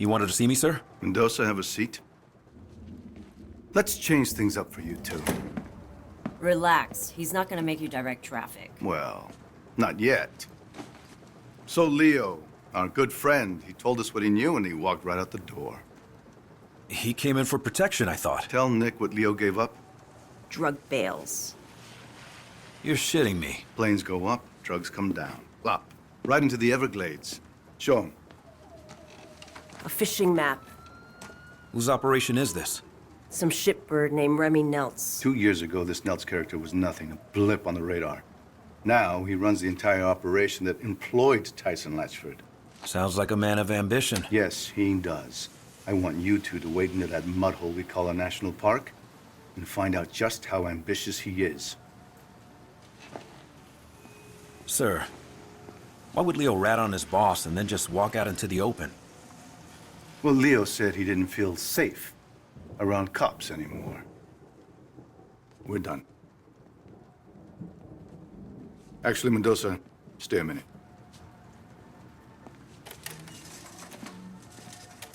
You wanted to see me, sir? Mendoza, have a seat. Let's change things up for you two. Relax. He's not gonna make you direct traffic. Well, not yet. So Leo, our good friend, he told us what he knew and he walked right out the door. He came in for protection, I thought. Tell Nick what Leo gave up. Drug bales. You're shitting me. Planes go up, drugs come down. Up. Right into the Everglades. Show him. A fishing map. Whose operation is this? Some shipbird named Remy Neltz. 2 years ago, this Neltz character was nothing, a blip on the radar. Now, he runs the entire operation that employed Tyson Latchford. Sounds like a man of ambition. Yes, he does. I want you two to wade into that mud hole we call a national park and find out just how ambitious he is. Sir, why would Leo rat on his boss and then just walk out into the open? Well, Leo said he didn't feel safe around cops anymore. We're done. Actually, Mendoza, stay a minute.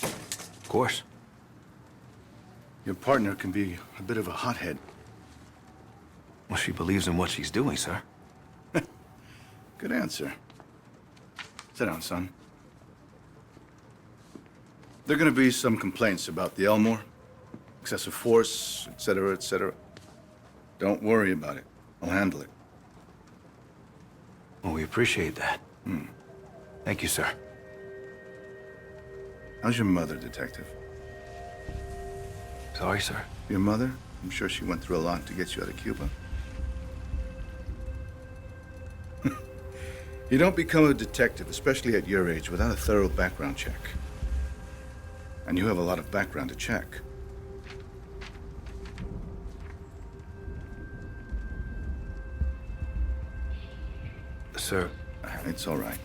Of course. Your partner can be a bit of a hothead. Well, she believes in what she's doing, sir. Good answer. Sit down, son. There are gonna be some complaints about the Elmore. Excessive force, etc., etc. Don't worry about it. I'll handle it. Well, we appreciate that. Thank you, sir. How's your mother, Detective? Sorry, sir. Your mother? I'm sure she went through a lot to get you out of Cuba. You don't become a detective, especially at your age, without a thorough background check. And you have a lot of background to check. Sir, It's all right.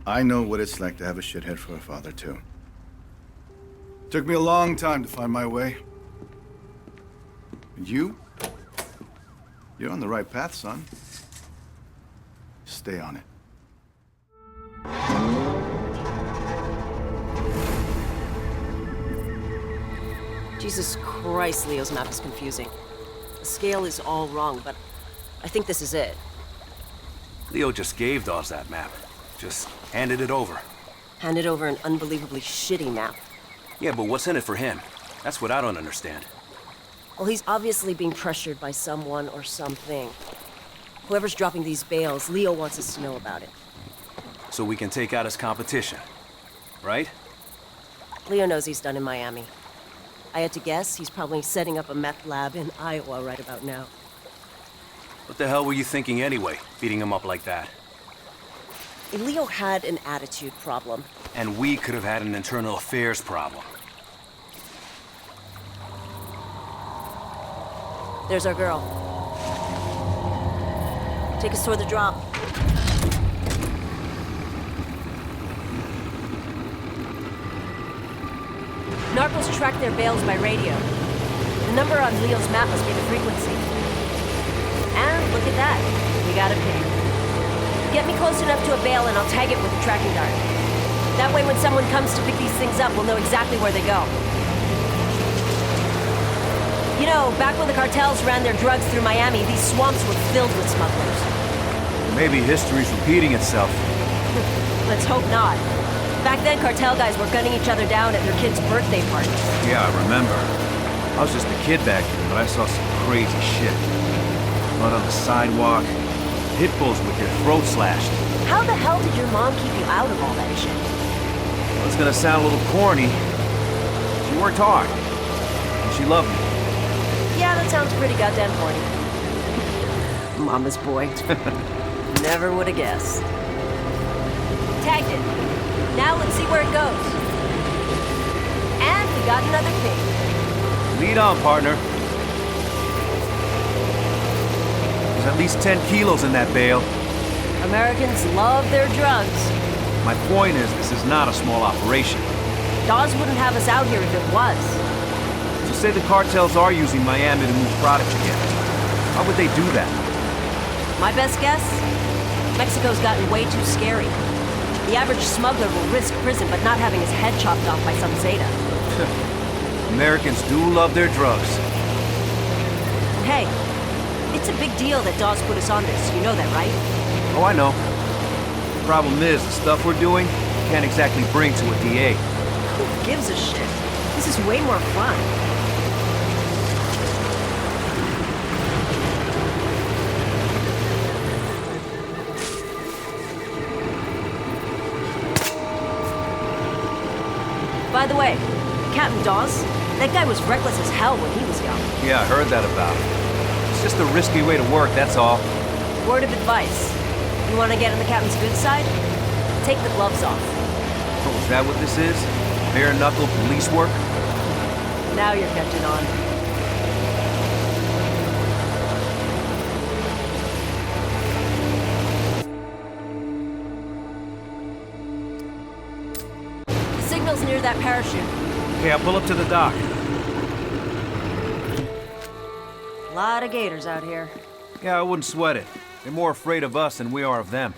I know what it's like to have a shithead for a father, too. Took me a long time to find my way. And you? You're on the right path, son. Stay on it. Jesus Christ, Leo's map is confusing. The scale is all wrong, but I think this is it. Leo just gave Dawes that map. Just handed it over. Handed over an unbelievably shitty map. Yeah, but what's in it for him? That's what I don't understand. Well, he's obviously being pressured by someone or something. Whoever's dropping these bales, Leo wants us to know about it. So we can take out his competition, right? Leo knows he's done in Miami. I had to guess he's probably setting up a meth lab in Iowa right about now. What the hell were you thinking anyway, beating him up like that? Leo had an attitude problem. And we could have had an internal affairs problem. There's our girl. Take us toward the drop. Narcos track their bales by radio. The number on Leo's map must be the frequency. And look at that. We got a ping. Get me close enough to a bale and I'll tag it with a tracking dart. That way when someone comes to pick these things up, we'll know exactly where they go. You know, back when the cartels ran their drugs through Miami, these swamps were filled with smugglers. Maybe history's repeating itself. Let's hope not. Back then, cartel guys were gunning each other down at their kids' birthday parties. Yeah, I remember. I was just a kid back then, but I saw some crazy shit. Blood on the sidewalk, pit bulls with their throats slashed. How the hell did your mom keep you out of all that shit? Well, it's gonna sound a little corny. She worked hard. And she loved me. Yeah, that sounds pretty goddamn corny. Mama's boy. Never would have guessed. Tagged it. Now let's see where it goes. And we got another ping. Lead on, partner. There's at least 10 kilos in that bale. Americans love their drugs. My point is, this is not a small operation. Dawes wouldn't have us out here if it was. So say the cartels are using Miami to move product again. How would they do that? My best guess? Mexico's gotten way too scary. The average smuggler will risk prison but not having his head chopped off by some Zeta. Americans do love their drugs. Hey, it's a big deal that Dawes put us on this. You know that, right? Oh, I know. The problem is, the stuff we're doing, you can't exactly bring to a DA. Who gives a shit? This is way more fun. By the way, Captain Dawes, that guy was reckless as hell when he was young. Yeah, I heard that about it. It's just a risky way to work, that's all. Word of advice. You want to get on the captain's good side? Take the gloves off. Oh, is that what this is? Bare-knuckle police work? Now you're catching on. The signal's near that parachute. Okay, I'll pull up to the dock. A lot of gators out here. Yeah, I wouldn't sweat it. They're more afraid of us than we are of them.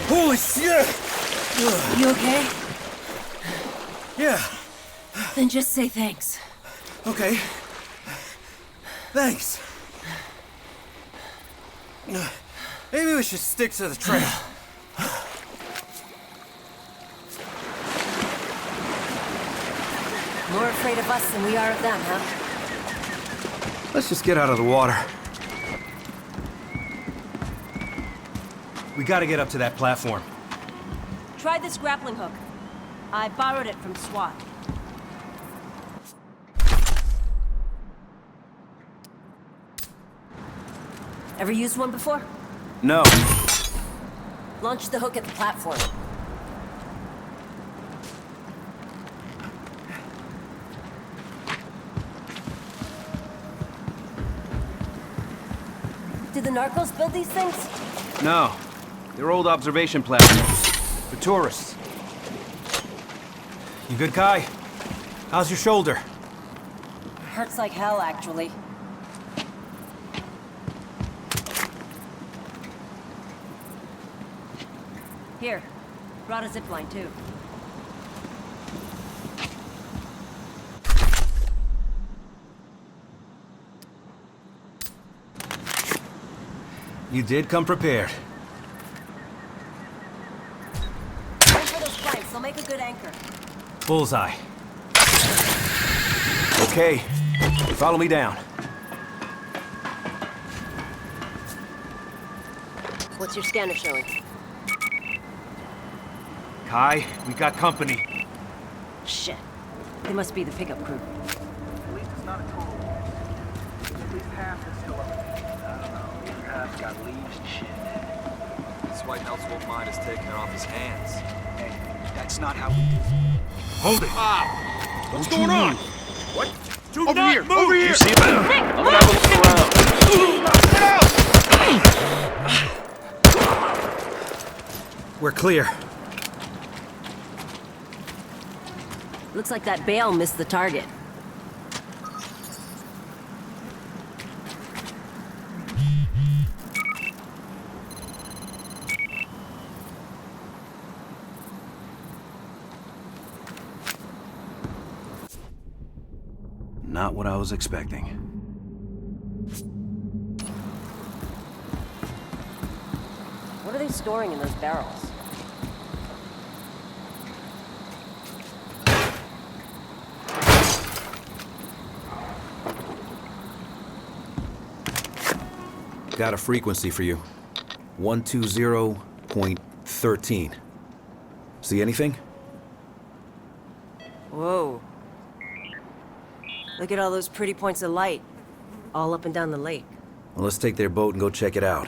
Holy shit! You okay? Yeah, Then just say thanks. okay. Thanks. Maybe we should stick to the trail. More afraid of us than we are of them, huh? Let's just get out of the water. We gotta get up to that platform. Try this grappling hook. I borrowed it from SWAT. Ever used one before? No. Launch the hook at the platform. Did the narcos build these things? No. They're old observation platforms. For tourists. You good, Kai? How's your shoulder? Hurts like hell, actually. Here. Brought a zipline, too. You did come prepared. Go for those planks. They'll make a good anchor. Bullseye. Okay, follow me down. What's your scanner showing? Kai, we got company. Shit. They must be the pickup crew. Police is not a total loss. At least half is still up. I don't know. The other half's got leaves and shit. This White House won't mind us taking it off his hands. Hey, that's not how we do. Hold it. What's going on? What? Do over not here. Move. Over here. You see that? I'm gonna have a look around. We're clear. Looks like that bale missed the target. Not what I was expecting. What are they storing in those barrels? Got a frequency for you. 120.13. See anything? Whoa. Look at all those pretty points of light, all up and down the lake. Well, let's take their boat and go check it out.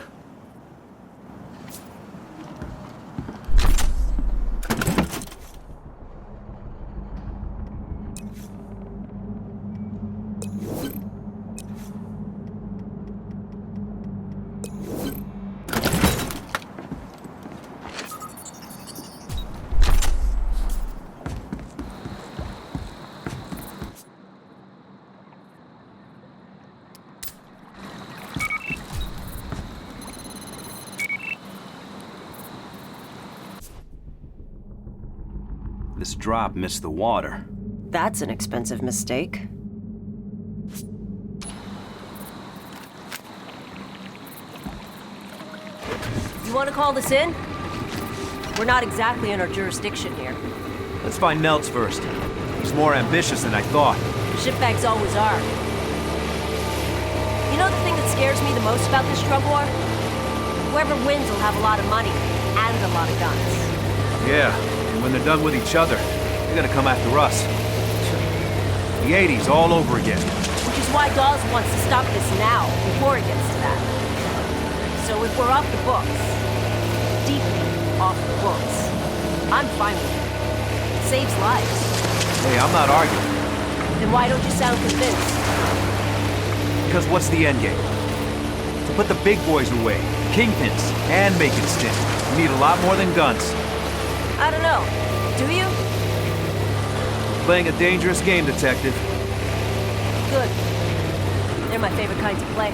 This drop missed the water. That's an expensive mistake. You want to call this in? We're not exactly in our jurisdiction here. Let's find Nelts first. He's more ambitious than I thought. Shitbags always are. You know the thing that scares me the most about this drug war? Whoever wins will have a lot of money and a lot of guns. Yeah, and when they're done with each other, they're gonna come after us. The 80s all over again. Which is why Dawes wants to stop this now, before it gets to that. So if we're off the books, deeply off the books, I'm fine with it. It saves lives. Hey, I'm not arguing. Then why don't you sound convinced? Because what's the end game? To put the big boys away, kingpins, and make it stint. You need a lot more than guns. I don't know. Do you? Playing a dangerous game, Detective. Good. They're my favorite kind to play.